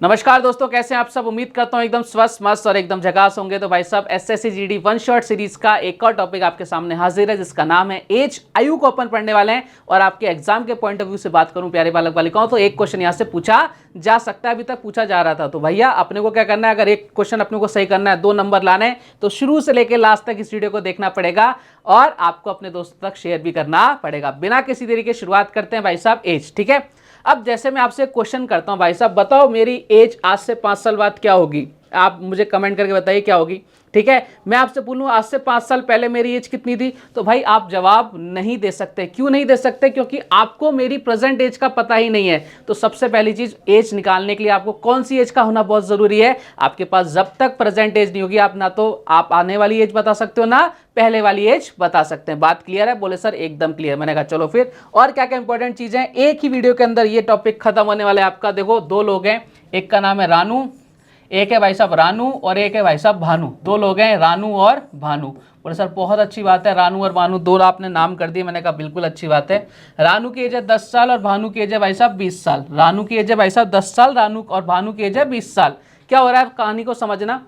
नमस्कार दोस्तों, कैसे हैं आप सब। उम्मीद करता हूं एकदम स्वस्थ मस्त और एकदम झकास होंगे। तो भाई साहब SSC GD one shot series का एक और टॉपिक आपके सामने हाजिर है, जिसका नाम है एज। आयु को अपन पढ़ने वाले हैं और आपके एग्जाम के पॉइंट ऑफ व्यू से बात करूं प्यारे बालक बालिकाओं, तो एक क्वेश्चन यहां से पूछा जा सकता है, अभी तक पूछा जा रहा था। तो भैया अपने को क्या करना है, अगर एक क्वेश्चन अपने को सही करना है, 2 नंबर लाने हैं, तो शुरू से लेकर लास्ट तक इस वीडियो को देखना पड़ेगा और आपको अपने दोस्तों तक शेयर भी करना पड़ेगा। बिना किसी तरीके शुरुआत करते हैं भाई साहब एज, ठीक है। अब जैसे मैं आपसे क्वेश्चन करता हूं, भाई साहब बताओ मेरी एज आज से 5 साल बाद क्या होगी। आप मुझे कमेंट करके बताइए क्या होगी, ठीक है। मैं आपसे बोलूं आज से 5 साल पहले मेरी एज कितनी थी, तो भाई आप जवाब नहीं दे सकते। क्यों नहीं दे सकते? क्योंकि आपको मेरी प्रेजेंट एज का पता ही नहीं है। तो सबसे पहली चीज, एज निकालने के लिए आपको कौन सी एज का होना बहुत जरूरी है। आपके पास जब तक प्रेजेंट एज नहीं होगी, आप ना तो आप आने वाली एज बता सकते हो, ना पहले वाली एज बता सकते हैं। बात क्लियर है? बोले सर एकदम क्लियर। मैंने कहा चलो फिर और क्या क्या इंपॉर्टेंट चीजें हैं, एक ही वीडियो के अंदर ये टॉपिक खत्म होने वाला है आपका। देखो 2 लोग हैं, एक का नाम है रानू, एक है भाई साहब रानू और एक है भाई साहब भानु। 2 लोग हैं, रानू और भानु। बोले सर बहुत अच्छी बात है, रानू और भानु 2 आपने नाम कर दिए। मैंने कहा बिल्कुल अच्छी बात है। रानू की एज है 10 साल और भानु की एज है भाई साहब 20 साल। रानू की एज है भाई साहब 10 साल, रानू और भानु की एज है 20 साल। क्या हो रहा है कहानी को समझना।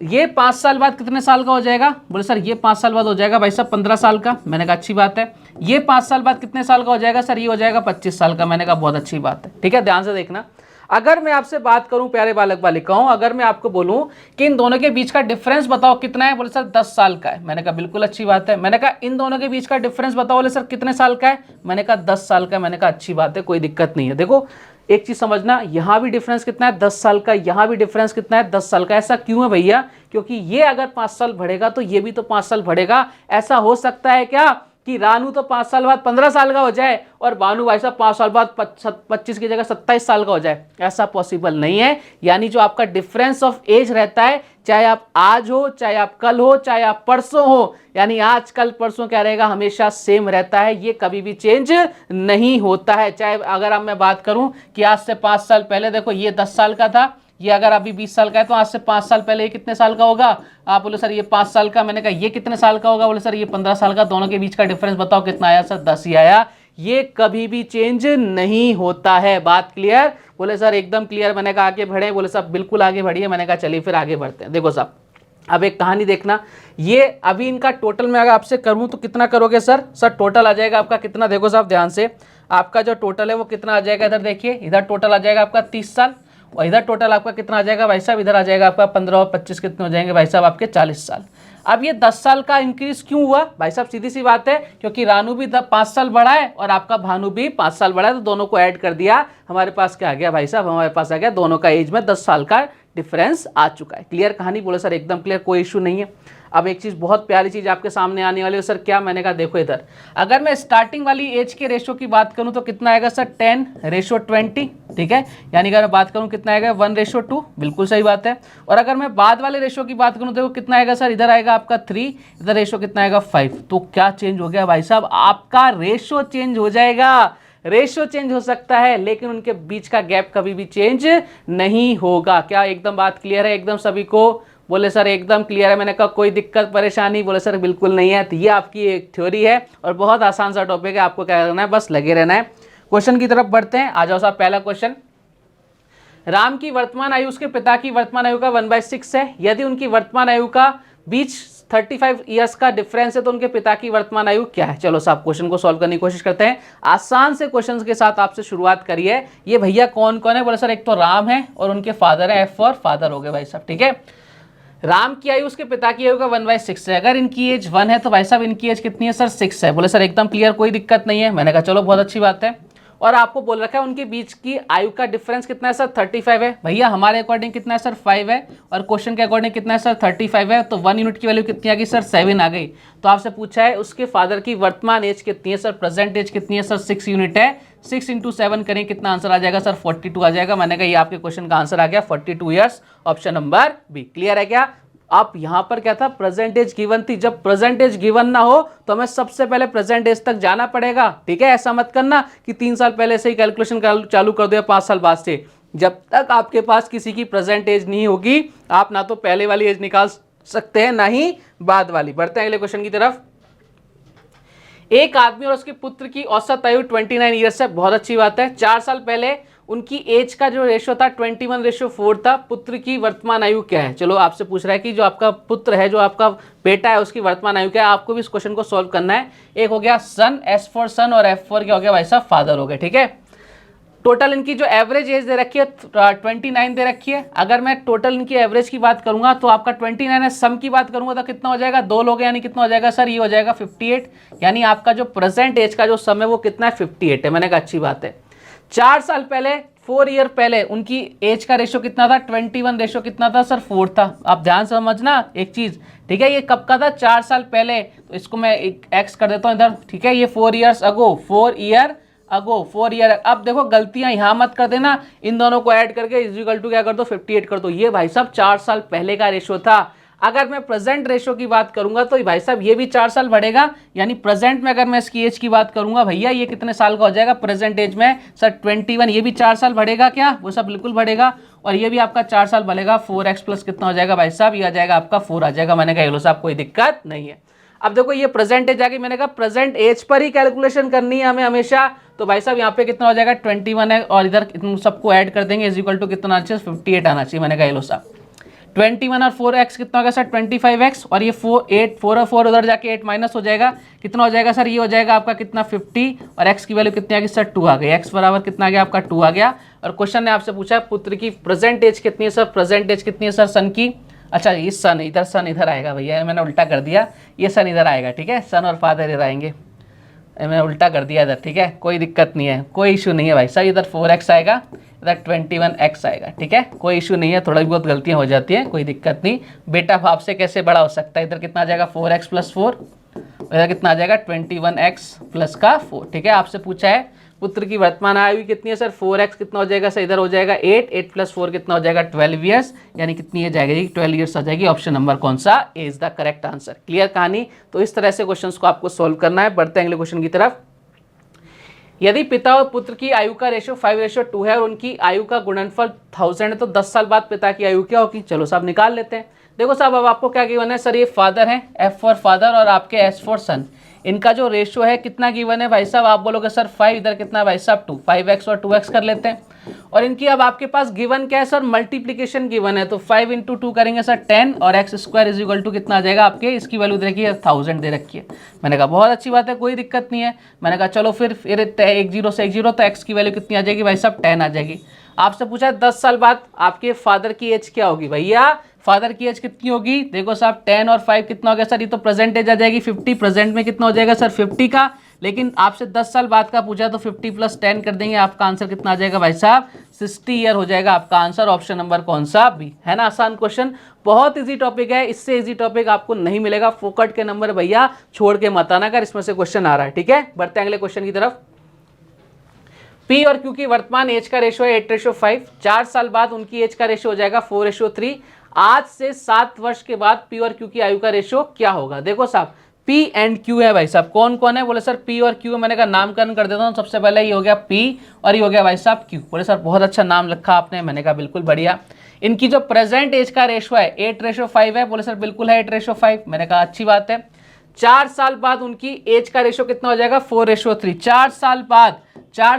ये 5 साल बाद कितने साल का हो जाएगा? बोले सर ये 5 साल बाद हो जाएगा भाई साहब 15 साल का। मैंने कहा अच्छी बात है। ये 5 साल बाद कितने साल का हो जाएगा? सर ये हो जाएगा 25 साल का। मैंने कहा बहुत अच्छी बात है, ठीक है। ध्यान से देखना, अगर मैं आपसे बात करूं प्यारे बालक बालिकाओं, अगर मैं आपको बोलूं कि इन दोनों के बीच का डिफरेंस बताओ कितना है, बोले सर 10 साल का है। मैंने कहा बिल्कुल अच्छी बात है। मैंने कहा इन दोनों के बीच का डिफरेंस बताओ, बोले सर कितने साल का है। मैंने कहा 10 साल का है। मैंने कहा अच्छी बात है, कोई दिक्कत नहीं है। देखो एक चीज समझना, यहां भी डिफरेंस कितना है 10 साल का, यहां भी डिफरेंस कितना है 10 साल का। ऐसा क्यों है भैया? क्योंकि ये अगर 5 साल बढ़ेगा तो ये भी तो 5 साल बढ़ेगा। ऐसा हो सकता है क्या कि रानू तो 5 साल बाद 15 साल का हो जाए और भानु भाई साहब 5 साल बाद 25 की जगह 27 साल का हो जाए? ऐसा पॉसिबल नहीं है। यानी जो आपका डिफरेंस ऑफ एज रहता है, चाहे आप आज हो, चाहे आप कल हो, चाहे आप परसों हो, यानी आज कल परसों क्या रहेगा, हमेशा सेम रहता है। ये कभी भी चेंज नहीं होता है। चाहे अगर अब मैं बात करूं कि आज से 5 साल पहले, देखो ये 10 साल का था, ये अगर अभी 20 साल का है, तो आज से 5 साल पहले ये कितने साल का होगा? आप बोले सर ये 5 साल का। मैंने कहा ये कितने साल का होगा? बोले सर ये 15 साल का। दोनों के बीच का डिफरेंस बताओ कितना आया? सर 10 ही आया। ये कभी भी चेंज नहीं होता है। बात क्लियर? बोले सर एकदम क्लियर। मैंने कहा आगे बढ़े? बोले साहब बिल्कुल आगे बढ़िए। मैंने कहा चलिए फिर आगे बढ़ते हैं। देखो साहब अब एक कहानी देखना, ये अभी इनका टोटल में अगर आपसे करूं तो कितना करोगे सर? सर टोटल आ जाएगा आपका कितना, देखो साहब ध्यान से, आपका जो टोटल है वो कितना आ जाएगा। इधर देखिए, इधर टोटल आ जाएगा आपका 30 साल और इधर टोटल आपका कितना आ जाएगा भाई साहब? इधर आ जाएगा आपका 15 और 25 कितने हो जाएंगे भाई साहब? आपके 40 साल। अब ये 10 साल का इंक्रीज क्यों हुआ भाई साहब? सीधी सी बात है, क्योंकि रानू भी 5 साल बढ़ा है और आपका भानु भी 5 साल बढ़ा है, तो दोनों को ऐड कर दिया। हमारे पास क्या आ गया भाई साहब? हमारे पास आ गया दोनों का एज में 10 साल का डिफरेंस आ चुका है। क्लियर कहानी? बोले सर एकदम क्लियर, कोई इशू नहीं है। अब एक चीज बहुत प्यारी चीज आपके सामने आने वाली है। सर क्या? मैंने कहा देखो इधर, अगर मैं स्टार्टिंग वाली एज के रेशो की बात करूं तो कितना आएगा सर? 10:20, ठीक है। यानी अगर मैं बात करूं कितना आएगा? 1:2, बिल्कुल सही बात है। और अगर मैं बाद वाले रेशो की बात करूं तो कितना आएगा सर? इधर आएगा आपका 3, इधर रेशो कितना आएगा? 5। तो क्या चेंज हो गया भाई साहब? आपका रेशो चेंज हो जाएगा। रेशियो चेंज हो सकता है लेकिन उनके बीच का गैप कभी भी चेंज नहीं होगा। क्या एकदम बात क्लियर है एकदम सभी को? बोले सर एकदम क्लियर है। मैंने कहा कोई दिक्कत परेशानी? बोले सर बिल्कुल नहीं है। तो ये आपकी एक थ्योरी है और बहुत आसान सा टॉपिक है, आपको क्या करना है, बस लगे रहना है। क्वेश्चन की तरफ बढ़ते हैं, आ जाओ साहब। पहला क्वेश्चन, राम की वर्तमान आयु उसके पिता की वर्तमान आयु का 1/6 है। यदि उनकी वर्तमान आयु का बीच 35 ईयर्स का डिफरेंस है तो उनके पिता की वर्तमान आयु क्या है? चलो साहब क्वेश्चन को सॉल्व करने की कोशिश करते हैं। आसान से क्वेश्चन के साथ आपसे शुरुआत करिए। ये भैया कौन कौन है? बोले सर एक तो राम है और उनके फादर है, एफ फॉर फादर हो गए भाई साहब, ठीक है। राम की आयु उसके पिता की आयु का 1/6 है। अगर इनकी एज 1 है तो भाई साहब इनकी एज कितनी है सर? 6 है। बोले सर एकदम क्लियर, कोई दिक्कत नहीं है। मैंने कहा चलो बहुत अच्छी बात है। और आपको बोल रखा है उनके बीच की आयु का डिफरेंस कितना है सर? 35 है। भैया हमारे अकॉर्डिंग कितना है सर? 5 है। और क्वेश्चन के अकॉर्डिंग कितना है सर? 35 है। तो 1 यूनिट की वैल्यू कितनी आ गई सर? 7 आ गई। तो आपसे पूछा है उसके फादर की वर्तमान एज कितनी है सर? प्रेजेंट एज कितनी है सर? 6 यूनिट है। 6 × 7 करें कितना आंसर आ जाएगा सर? 42 आ जाएगा। मैंने कहा ये आपके क्वेश्चन का आंसर आ गया 42 years, option number B. Clear है क्या? आप यहां पर क्या था? प्रेजेंटेज गिवन थी। जब प्रेजेंटेज गिवन ना हो तो हमें सबसे पहले प्रेजेंटेज तक जाना पड़ेगा, ठीक है। ऐसा मत करना कि 3 साल पहले से ही कैलकुलेशन चालू कर दो या 5 साल बाद से। जब तक आपके पास किसी की प्रेजेंटेज नहीं होगी, आप ना तो पहले वाली एज निकाल सकते हैं ना ही बाद वाली। बढ़ते हैं अगले क्वेश्चन की तरफ। एक आदमी और उसके पुत्र की औसत आयु 29 ईयर्स है। बहुत अच्छी बात है। 4 साल पहले उनकी एज का जो रेशो था 21:4 था। पुत्र की वर्तमान आयु क्या है? चलो आपसे पूछ रहा है कि जो आपका पुत्र है, जो आपका बेटा है, उसकी वर्तमान आयु क्या है। आपको भी इस क्वेश्चन को सॉल्व करना है। एक हो गया सन, S फॉर सन, और F फॉर क्या हो गया भाई साहब, फादर हो गए। ठीक है, टोटल इनकी जो एवरेज एज दे रखी है 29 दे रखी है। अगर मैं टोटल इनकी एवरेज की बात करूंगा तो आपका 29 है। सम की बात करूंगा तो कितना हो जाएगा, 2 लोग, यानी कितना हो जाएगा सर, ये हो जाएगा 58। यानी आपका जो प्रेजेंट एज का जो सम है वो कितना है, 58 है। मैंने कहा अच्छी बात है। 4 साल पहले, 4 ईयर पहले उनकी एज का रेशो कितना था, 21 रेशो कितना था सर, 4 था। आप ध्यान से समझना एक चीज, ठीक है। ये कब का था, 4 साल पहले। तो इसको मैं एक एक्स कर देता हूँ इधर, ठीक है। ये 4 years ago, 4 year ago, 4 year. अब देखो गलतियां यहां मत कर देना, इन दोनों को ऐड करके इक्वल टू क्या कर दो, 58 कर दो। ये भाई साहब 4 साल पहले का रेशो था। अगर मैं प्रेजेंट रेशो की बात करूंगा तो भाई साहब ये भी 4 साल बढ़ेगा। यानी प्रेजेंट में अगर मैं इसकी एज की बात करूंगा, भैया ये कितने साल का हो जाएगा प्रेजेंट एज में सर, 21। ये भी 4 साल बढ़ेगा क्या, वो सब बिल्कुल बढ़ेगा। और ये भी आपका 4 साल बढ़ेगा। 4x प्लस कितना हो जाएगा भाई साहब, ये आ जाएगा आपका 4 आ जाएगा। मैंने कहा ये लो साहब कोई दिक्कत नहीं है। अब देखो ये प्रेजेंट एज आ गई, मैंने कहा प्रेजेंट एज पर ही कैलकुलेशन करनी है हमें हमेशा। तो भाई साहब यहाँ पे कितना हो जाएगा, 21 है, और इधर सबको ऐड कर देंगे, इज इक्वल टू कितना आना चाहिए, 58 आना चाहिए। मैंने कहा ये लो साहब 21 और 4x कितना होगा सर, 25x, और ये 4 और 4 उधर जाके 8 माइनस हो जाएगा, कितना हो जाएगा सर, ये हो जाएगा आपका कितना 50, और x की वैल्यू कितनी आ गई सर, 2 आ गई। x बराबर कितना आ गया आपका 2 आ गया। और क्वेश्चन ने आपसे पूछा पुत्र की प्रेजेंट एज कितनी है सर, प्रेजेंट एज कितनी है सर सन की। अच्छा ये सन इधर आएगा भैया, मैंने उल्टा कर दिया, ये सन इधर आएगा, ठीक है। सन और फादर इधर आएंगे, मैंने उल्टा कर दिया इधर, ठीक है। कोई दिक्कत नहीं है, कोई इशू नहीं है भाई साहब। इधर 4x आएगा, इधर 21x आएगा, ठीक है। कोई इशू नहीं है, थोड़ा बहुत गलतियां हो जाती हैं, कोई दिक्कत नहीं। बेटा बाप से कैसे बड़ा हो सकता है। इधर कितना आ जाएगा 4x प्लस 4, इधर कितना आ जाएगा 21x प्लस का 4, ठीक है। आपसे पूछा है पुत्र की वर्तमान आयु कितनी है सर, 4x कितना हो जाएगा सर, इधर हो जाएगा 8 प्लस 4 कितना हो जाएगा 12 ईयर्स, यानी कितनी है जाएगी 12 ईयर्स आ जाएगी। ऑप्शन नंबर कौन सा is the correct answer. Clear कहानी। तो इस तरह से क्वेश्चंस को आपको सोल्व करना है। बढ़ते हैं अगले क्वेश्चन की तरफ। यदि पिता और पुत्र की आयु का रेशो 5:2 है और उनकी आयु का गुणनफल 1000 है, तो 10 साल बाद पिता की आयु क्या होगी। चलो साहब निकाल लेते हैं। देखो साहब अब आपको क्या गिवन है सर, ये फादर है, F फॉर फादर, और आपके S फॉर सन। इनका जो रेशियो है कितना गिवन है भाई साहब, आप बोलोगे सर 5, इधर कितना है भाई साहब 2, 5x और 2x कर लेते हैं। और इनकी अब आपके पास गिवन क्या है सर, मल्टीप्लीकेशन गिवन है। तो 5 × 2 करेंगे सर 10, और x² इज इक्वल टू कितना आ जाएगा आपके, इसकी वैल्यू दे रखी है 1000 दे रखी है। मैंने कहा बहुत अच्छी बात है, कोई दिक्कत नहीं है। मैंने कहा चलो फिर 1 0 से 1 0, तो x की वैल्यू कितनी आ जाएगी भाई साहब 10 आ जाएगी। आपसे पूछा 10 साल बाद आपके फादर की एज क्या होगी। भैया फादर की एज कितनी होगी, देखो साहब 10 और 5 कितना हो गया सर, ये तो प्रेजेंट एज आ जाएगी 50, प्रेजेंट में कितना हो जाएगा सर 50 का। लेकिन आपसे 10 साल बाद का पूछा तो 50 + 10 कर देंगे, आपका आंसर कितना आ जाएगा भाई साहब 60 ईयर हो जाएगा आपका आंसर। ऑप्शन नंबर कौन सा बी, है ना। आसान क्वेश्चन, बहुत इजी टॉपिक है, इससे इजी टॉपिक आपको नहीं मिलेगा। फोकट के नंबर भैया छोड़ के मत आना अगर इसमें से क्वेश्चन आ रहा है, ठीक है। बढ़ते हैं अगले क्वेश्चन की तरफ। पी और क्यू की वर्तमान एज का रेशो है 8:5। 4 साल बाद उनकी एज का रेशो हो जाएगा 4:3। आज से 7 वर्ष के बाद पी और क्यू की आयु का रेशो क्या होगा। देखो साहब पी एंड क्यू है भाई साहब, कौन कौन है, बोले सर पी और क्यू। मैंने कहा नामकरण कर देता हूँ। सबसे पहले ये हो गया पी और ये हो गया भाई साहब क्यू। बोले सर बहुत अच्छा नाम रखा आपने। मैंने कहा बिल्कुल बढ़िया। इनकी जो प्रेजेंट एज का रेशो है 8:5 है। बोले सर बिल्कुल है 8:5। मैंने कहा अच्छी बात है। 4 साल बाद उनकी एज का रेशो कितना हो जाएगा 4:3। 4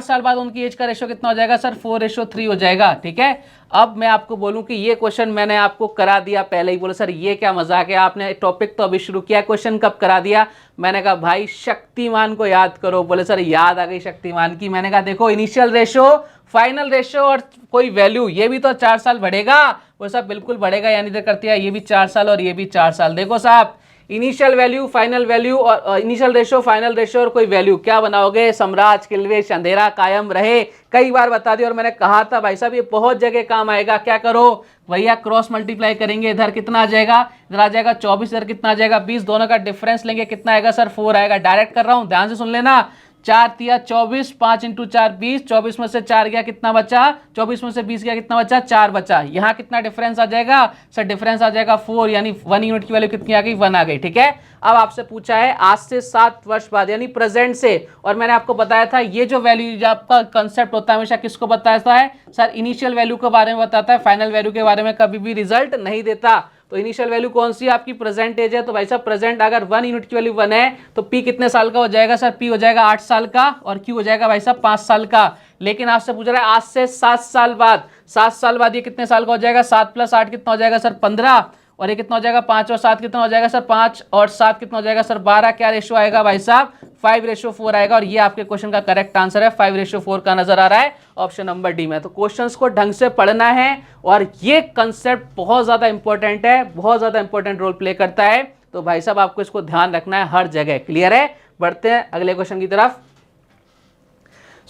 साल बाद उनकी एज का रेशो कितना हो जाएगा सर 4:3 हो जाएगा, ठीक है। अब मैं आपको बोलूं कि ये क्वेश्चन मैंने आपको करा दिया पहले ही। बोले सर ये क्या मजाक है, आपने टॉपिक तो अभी शुरू किया, क्वेश्चन कब करा दिया। मैंने कहा भाई शक्तिमान को याद करो। बोले सर याद आ गई शक्तिमान की। मैंने कहा देखो इनिशियल रेशो, फाइनल रेशो और कोई वैल्यू, ये भी तो 4 साल बढ़ेगा। वो सब बिल्कुल बढ़ेगा, यानी इधर करती है ये भी 4 साल और ये भी 4 साल। देखो साहब इनिशियल वैल्यू, फाइनल वैल्यू, और इनिशियल रेशो, फाइनल रेशो और कोई वैल्यू, क्या बनाओगे, साम्राज्य किल्वेश अंधेरा कायम रहे। कई बार बता दिया और मैंने कहा था भाई साहब ये बहुत जगह काम आएगा। क्या करो भैया क्रॉस मल्टीप्लाई करेंगे, इधर कितना आ जाएगा, इधर आ जाएगा 24, इधर कितना आ जाएगा 20, दोनों का डिफरेंस लेंगे कितना आएगा सर 4 आएगा। डायरेक्ट कर रहा हूं, ध्यान से सुन लेना। 4 तिया 24, 5 × 4 20, 24 में से 4 गया कितना बचा, 24 में से 20 गया कितना बचा 4 बचा। यहाँ कितना डिफरेंस आ जाएगा सर, डिफरेंस आ जाएगा 4, यानी 1 यूनिट की वैल्यू कितनी आ गई 1 आ गई, ठीक है। अब आपसे पूछा है आज से 7 वर्ष बाद यानी प्रेजेंट से, और मैंने आपको बताया था ये जो वैल्यू आपका कंसेप्ट होता है हमेशा किसको बताता है सर, इनिशियल वैल्यू के बारे में बताता है, फाइनल वैल्यू के बारे में कभी भी रिजल्ट नहीं देता। तो इनिशियल वैल्यू कौन सी है आपकी, प्रेजेंट एज है। तो भाई साहब प्रेजेंट अगर 1 यूनिट की वैल्यू 1 है तो पी कितने साल का हो जाएगा सर, पी हो जाएगा 8 साल का, और क्यू हो जाएगा भाई साहब 5 साल का। लेकिन आपसे पूछ रहा है आज से 7 साल बाद, 7 साल बाद ये कितने साल का हो जाएगा, 7 + 8 कितना हो जाएगा सर 15, और ये कितना हो जाएगा 5 और 7 कितना हो जाएगा सर 5 और 7 कितना हो जाएगा सर 12, क्या रेशो आएगा भाई साहब 5:4 आएगा, और ये आपके क्वेश्चन का करेक्ट आंसर है 5:4 का नजर आ रहा है ऑप्शन नंबर डी में। तो क्वेश्चंस को ढंग से पढ़ना है और ये कंसेप्ट बहुत ज्यादा इंपॉर्टेंट है, बहुत ज्यादा इंपॉर्टेंट रोल प्ले करता है, तो भाई साहब आपको इसको ध्यान रखना है हर जगह। क्लियर है? बढ़ते हैं अगले क्वेश्चन की तरफ।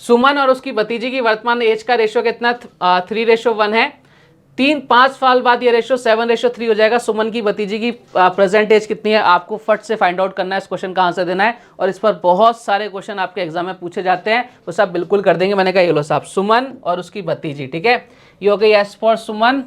सुमन और उसकी भतीजी की वर्तमान एज का रेशो कितना 3:1 है। 3-5 साल बाद ये रेशो 7:3 हो जाएगा। सुमन की भतीजी की प्रेजेंट एज कितनी है आपको फट से फाइंड आउट करना है, इस क्वेश्चन का आंसर देना है, और इस पर बहुत सारे क्वेश्चन आपके एग्जाम में पूछे जाते हैं, वो सब बिल्कुल कर देंगे। मैंने कहा ये लो साहब सुमन और उसकी भतीजी, ठीक है, ये हो गई एस फॉर सुमन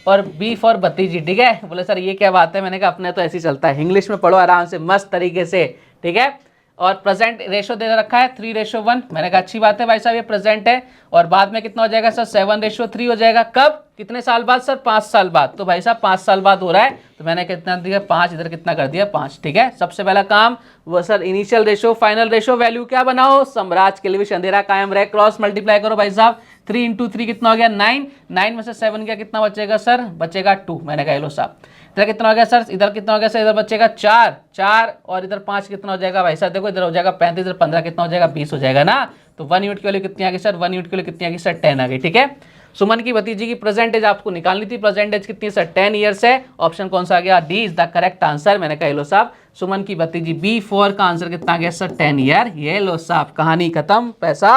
और बी फॉर भतीजी, ठीक है। बोले सर ये क्या बात है, मैंने कहा अपने तो ऐसे ही चलता है, इंग्लिश में पढ़ो आराम से मस्त तरीके से, ठीक है। और प्रेजेंट रेशो दे रखा है 3:1, मैंने कहा अच्छी बात है भाई साहब ये प्रेजेंट है, और बाद में कितना हो जाएगा सर 7:3 हो जाएगा। कब, कितने साल बाद सर 5 साल बाद, तो भाई साहब 5 साल बाद हो रहा है, तो मैंने कितना दिया 5, इधर कितना कर दिया 5, ठीक है। सबसे पहला काम वो sir initial ratio final ratio value क्या बनाओ, साम्राज्य के लिए भी अंधेरा कायम रहे, क्रॉस मल्टीप्लाई करो भाई साहब, 3 × 3 कितना हो गया 9, 9 में से 7 गया कितना बचेगा सर, बचेगा 2, मैंने कहा लो साहब। इधर कितना हो गया सर, इधर कितना हो गया सर, इधर बचेगा 4, 4 और इधर 5 कितना हो जाएगा भाई साहब, देखो इधर हो जाएगा 35, इधर 15 कितना हो जाएगा 20 हो जाएगा ना। तो 1 यूनिट की वैल्यू कितनी आ गई सर, 1 यूनिट की वैल्यू कितनी आ गई सर 10 आ गई, ठीक है। सुमन की भतीजी की प्रेजेंटेज आपको निकालनी थी, प्रेजेंटेज कितनी सर 10 ईयर्स है, ऑप्शन कौन सा आ गया, D is the correct answer. मैंने कहा लो साहब सुमन की भतीजी B4 का आंसर कितना आ गया सर 10 ईयर, ये लो साहब कहानी खत्म, पैसा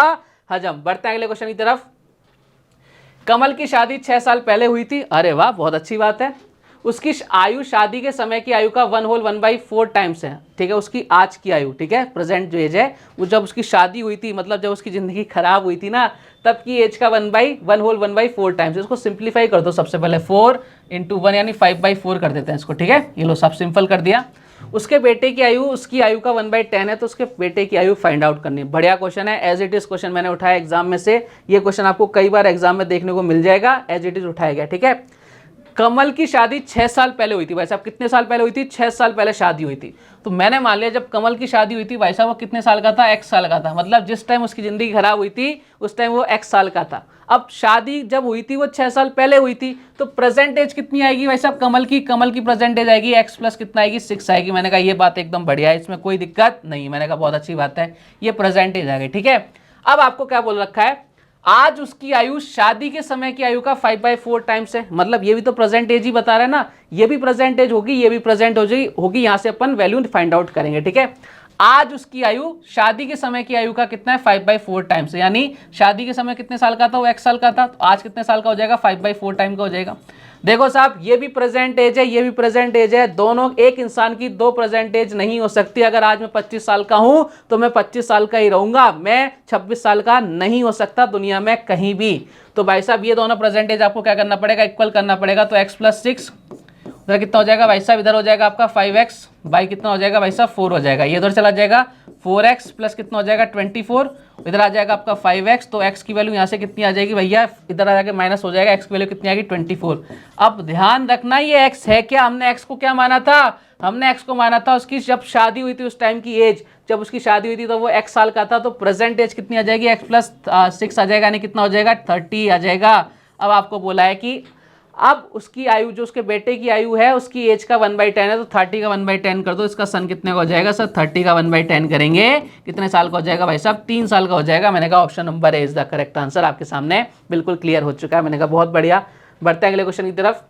हजम। बढ़ते हैं अगले क्वेश्चन की तरफ। कमल की शादी 6 साल पहले हुई थी, अरे वाह बहुत अच्छी बात है। उसकी आयु शादी के समय की आयु का 1/4 टाइम्स है, ठीक है, उसकी आज की आयु, ठीक है, प्रेजेंट जो एज है वो जब उसकी शादी हुई थी, मतलब जब उसकी जिंदगी खराब हुई थी ना, तब की एज का 1/4 टाइम्स। इसको सिंप्लीफाई कर दो, सबसे पहले 4 × 1 यानी 5/4 कर देते हैं इसको, ठीक है, ये लो सब सिंपल कर दिया। उसके बेटे की आयु, उसकी आयु का 1/10 है, तो उसके बेटे की आयु फाइंड आउट करनी है। बढ़िया क्वेश्चन है, एज इट इज क्वेश्चन मैंने उठाया एग्जाम में से, ये क्वेश्चन आपको कई बार एग्जाम में देखने को मिल जाएगा, एज इट इज उठाया गया, ठीक है। कमल की शादी 6 साल पहले हुई थी, भाई साहब कितने साल पहले हुई थी, 6 साल पहले शादी हुई थी। तो मैंने मान लिया जब कमल की शादी हुई थी भाई साहब वो कितने साल का था, X साल का था, मतलब जिस टाइम उसकी जिंदगी खराब हुई थी उस टाइम वो X साल का था। अब शादी जब हुई थी वो 6 साल पहले हुई थी, तो प्रेजेंट एज कितनी आएगी भाई साहब कमल की प्रेजेंट एज आएगी X प्लस कितना आएगी 6 आएगी। मैंने कहा ये बात एकदम बढ़िया है, इसमें कोई दिक्कत नहीं, मैंने कहा बहुत अच्छी बात है, ये प्रेजेंट एज आ गई, ठीक है। अब आपको क्या बोल रखा है, आज उसकी आयु शादी के समय की आयु का 5/4 टाइम्स है, मतलब ये भी तो प्रेजेंट एज ही बता रहा है ना, ये भी प्रेजेंट एज होगी, ये भी प्रेजेंट होगी, यहां से अपन वैल्यू फाइंड आउट करेंगे, ठीक है। आज उसकी आयु शादी के समय की आयु का कितना है 5/4 टाइम्स, यानी शादी के समय कितने साल का था वो X साल का था, तो आज कितने साल का हो जाएगा 5/4 टाइम का हो जाएगा। देखो साहब ये भी प्रेजेंट एज है, ये भी प्रेजेंट एज है, दोनों एक इंसान की 2 प्रेजेंट एज नहीं हो सकती। अगर आज मैं 25 साल का हूं तो मैं 25 साल का ही रहूंगा, मैं 26 साल का नहीं हो सकता दुनिया में कहीं भी। तो भाई साहब ये दोनों प्रेजेंट एज आपको क्या करना पड़ेगा, इक्वल करना पड़ेगा। तो X + 6 इधर कितना हो जाएगा भाई साहब, इधर हो जाएगा आपका 5x बाई कितना हो जाएगा भाई साहब 4 हो जाएगा, ये इधर चला जाएगा 4x प्लस कितना हो जाएगा 24, इधर आ जाएगा आपका 5x, तो x की वैल्यू यहाँ से कितनी आ जाएगी भैया, इधर आ जाके माइनस हो जाएगा, x की वैल्यू कितनी आएगी 24। अब ध्यान रखना ये x है क्या, हमने x को क्या माना था, हमने x को माना था उसकी जब शादी हुई थी उस टाइम की एज, जब उसकी शादी हुई थी तो वो x साल का था, तो प्रेजेंट एज कितनी आ जाएगी x + 6 आ जाएगा, यानी कितना हो जाएगा 30 आ जाएगा। अब आपको बोला है कि अब उसकी आयु जो उसके बेटे की आयु है उसकी एज का 1/10 है, तो 30 का 1/10 कर दो, इसका सन कितने का हो जाएगा सर 30 का 1/10 करेंगे कितने साल का हो जाएगा भाई साहब 3 साल का हो जाएगा। मैंने कहा option number A is the correct answer, आपके सामने बिल्कुल क्लियर हो चुका है। मैंने कहा बहुत बढ़िया। बढ़ते हैं अगले क्वेश्चन की तरफ।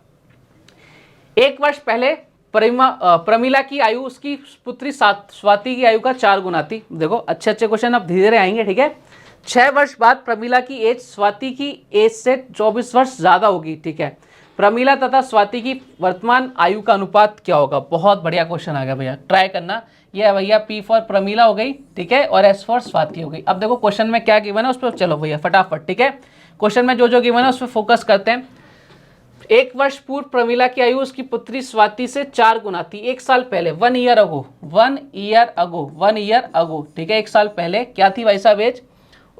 1 वर्ष पहले प्रमिला की आयु उसकी पुत्री स्वाति की आयु का 4 गुना थी। देखो अच्छे अच्छे क्वेश्चन अब धीरे धीरे आएंगे, ठीक है। 6 वर्ष बाद प्रमिला की एज स्वाति की एज से 24 वर्ष ज्यादा होगी, ठीक है। प्रमिला तथा स्वाति की वर्तमान आयु का अनुपात क्या होगा। बहुत बढ़िया क्वेश्चन आ गया भैया, ट्राई करना। ये है भैया P फॉर प्रमिला हो गई, ठीक है, और S फॉर स्वाति हो गई। अब देखो क्वेश्चन में क्या गिवन है उस पर चलो भैया फटाफट, ठीक है। क्वेश्चन में जो जो गिवन है उस पर फोकस करते हैं। 1 वर्ष पूर्व प्रमिला की आयु उसकी पुत्री स्वाति से 4 गुना थी। 1 साल पहले 1 year ago, 1 year ago, 1 year ago, ठीक है, 1 साल पहले क्या थी भाई साहब एज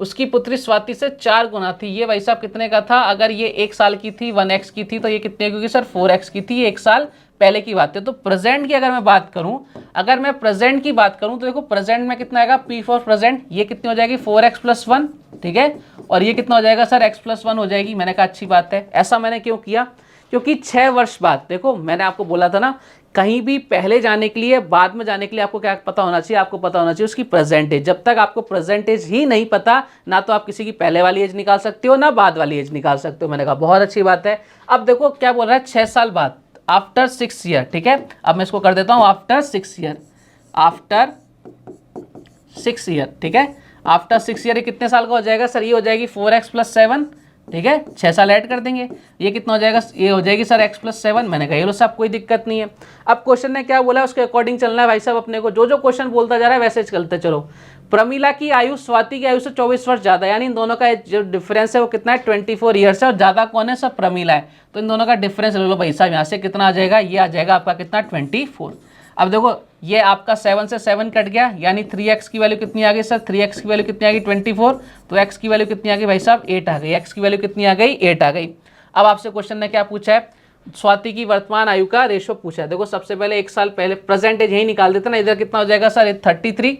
उसकी पुत्री स्वाति से 4 गुना थी। ये भाई साहब कितने का था? अगर ये 1 साल की थी, 1x की थी, तो ये कितने की होगी सर? 4x की थी। 1 साल पहले की बात है। तो प्रेजेंट की अगर मैं बात करूं, अगर मैं प्रेजेंट की बात करूं तो देखो प्रेजेंट में कितना आएगा? P फॉर प्रेजेंट, ये कितनी हो जाएगी? 4x + 1, ठीक है। और ये कितना हो जाएगा सर? x + 1 हो जाएगी। मैंने कहा अच्छी बात है। ऐसा मैंने क्यों किया? क्योंकि 6 वर्ष बाद, देखो मैंने आपको बोला था ना, कहीं भी पहले जाने के लिए, बाद में जाने के लिए आपको क्या पता होना चाहिए? आपको पता होना चाहिए उसकी प्रेजेंटेज। जब तक आपको प्रेजेंटेज ही नहीं पता, ना तो आप किसी की पहले वाली एज निकाल सकते हो, ना बाद वाली एज निकाल सकते हो। मैंने कहा बहुत अच्छी बात है। अब देखो क्या बोल रहा है? 6 साल बाद, आफ्टर 6 ईयर, ठीक है। अब मैं इसको कर देता हूं आफ्टर 6 ईयर, आफ्टर 6 ईयर, ठीक है। आफ्टर 6 ईयर कितने साल का हो जाएगा सर? ये हो जाएगी 4x + 7, ठीक है। 6 साल ऐड कर देंगे, ये कितना हो जाएगा? ये हो जाएगी सर x + 7। मैंने कहा ये लो साहब कोई दिक्कत नहीं है। अब क्वेश्चन ने क्या बोला है उसके अकॉर्डिंग चलना है भाई साहब अपने को। जो जो क्वेश्चन बोलता जा रहा है वैसे चलते चलो। प्रमिला की आयु स्वाति की आयु से 24 वर्ष ज्यादा, यानी इन दोनों का जो डिफरेंस है वो कितना है? 24 ईयर्स है। और ज्यादा कौन है सर? प्रमिला है। तो इन दोनों का डिफरेंस ले लो भाई साहब। यहाँ से कितना आ जाएगा? ये आ जाएगा आपका कितना? 24। अब देखो ये आपका 7 से 7 कट गया, यानी 3x की वैल्यू कितनी आ गई सर? 3x की वैल्यू कितनी आ गई? 24। तो x की वैल्यू कितनी आ गई भाई साहब? 8 आ गई। x की वैल्यू कितनी आ गई? 8 आ गई। अब आपसे क्वेश्चन ने क्या पूछा है? स्वाति की वर्तमान आयु का रेशो पूछा है। देखो सबसे पहले 1 साल पहले प्रेजेंटेज यही निकाल देते ना। इधर कितना हो जाएगा सर? 33।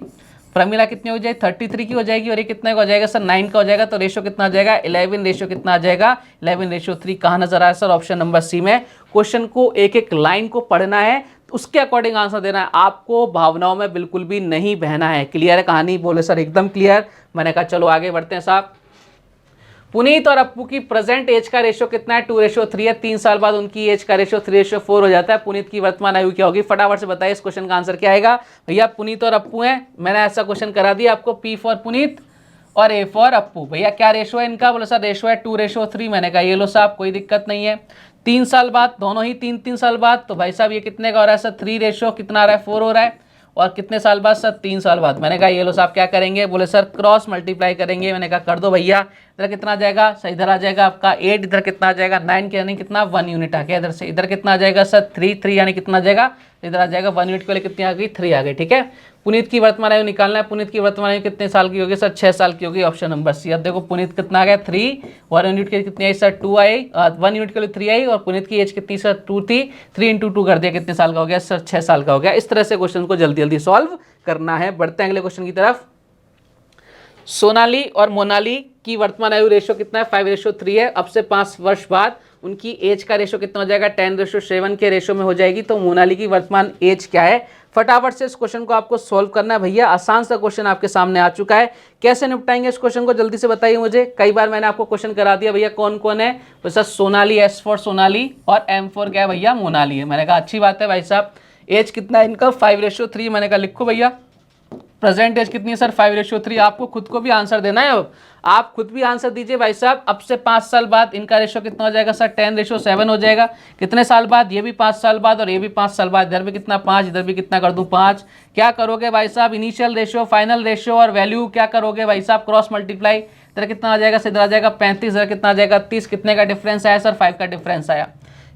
प्रमिला कितनी हो जाएगी? 33 की हो जाएगी। और ये कितने का हो जाएगा सर? 9 का हो जाएगा। तो रेशो कितना आ जाएगा? 11। रेशो कितना आ जाएगा? 11:3। कहाँ नजर आया सर? ऑप्शन नंबर सी में। क्वेश्चन को एक एक लाइन को पढ़ना है, उसके अकॉर्डिंग आंसर देना है। आपको भावनाओं में बिल्कुल भी नहीं बहना है। क्लियर है कहानी? बोले सर एकदम क्लियर। मैंने कहा चलो आगे बढ़ते हैं साहब। पुनीत और अप्पू की प्रेजेंट एज का रेशो कितना है? 2:3 है। 3 साल बाद उनकी एज का रेशो 3:4 हो जाता है। पुनीत की वर्तमान आयु क्या होगी? फटाफट से बताइए इस क्वेश्चन का आंसर क्या आएगा? भैया पुनीत और अप्पू हैं, मैंने ऐसा क्वेश्चन करा दिया आपको। P फॉर पुनीत और A फॉर अप्पू। भैया क्या रेशो है इनका? बोले सर रेशो है 2:3। मैंने कहा ये लो साहब कोई दिक्कत नहीं है। 3 साल बाद, दोनों ही 3 साल बाद, तो भाई साहब ये कितने का हो रहा है सर? 3 रेशो कितना आ रहा है? 4 हो रहा है। और कितने साल बाद सर? 3 साल बाद। मैंने कहा ये लो साहब क्या करेंगे? बोले सर क्रॉस मल्टीप्लाई करेंगे। मैंने कहा कर दो भैया। इधर कितना आ जाएगा सर? इधर आ जाएगा आपका 8, इधर कितना आ जाएगा? 9 के यानी कितना? 1 यूनिट आ गया इधर से। इधर कितना आ जाएगा सर? 3 यानी कितना आ जाएगा? इधर आ जाएगा 1 यूनिट के लिए कितनी आ गई? 3 आ गई, ठीक है। पुनीत की वर्तमान आयु निकालना है। पुनीत की वर्तमान आयु कितने साल की होगी सर? 6 साल की होगी। Option number C. अब देखो पुनीत कितना आ गया? 3। 1 यूनिट के लिए कितनी आई सर? 2 आई। 1 यूनिट के लिए 3 आई। और पुनीत की एज कितनी सर? 2 थी। 3 × 2 कर दिया, कितने साल का हो गया सर? 6 साल का हो गया। इस तरह से क्वेश्चन को जल्दी जल्दी सॉल्व करना है। बढ़ते हैं अगले क्वेश्चन की तरफ। सोनाली और मोनाली की वर्तमान आयु रेशो कितना है? 5:3 है। अब से 5 वर्ष बाद उनकी एज का रेशो कितना हो जाएगा? 10:7 के रेशो में हो जाएगी। तो मोनाली की वर्तमान एज क्या है? फटाफट से इस क्वेश्चन को आपको सॉल्व करना है भैया। आसान सा क्वेश्चन आपके सामने आ चुका है। कैसे निपटाएंगे इस क्वेश्चन को? जल्दी से बताइए मुझे। कई बार मैंने आपको क्वेश्चन करा दिया भैया। कौन कौन है? तो sir Sonali, S for Sonali, और M फॉर क्या है भैया? मोनाली है। मैंने कहा अच्छी बात है भाई साहब। एज कितना है इनका? 5:3। मैंने कहा लिखो भैया। प्रेजेंट एज कितनी है सर? 5:3। आपको खुद को भी आंसर देना है। अब आप खुद भी आंसर दीजिए भाई साहब। अब से 5 साल बाद इनका रेशो कितना हो जाएगा सर? 10:7 हो जाएगा। कितने साल बाद? ये भी 5 साल बाद और ये भी 5 साल बाद। इधर भी कितना? 5। इधर भी कितना कर दूं? 5। क्या करोगे भाई साहब? इनिशियल रेशो, फाइनल रेशो और वैल्यू क्या करोगे भाई साहब? Cross multiply. इधर कितना आ जाएगा? इधर आ जाएगा 35। इधर कितना आ जाएगा? 30। कितने का डिफरेंस आया सर? 5 का डिफरेंस आया।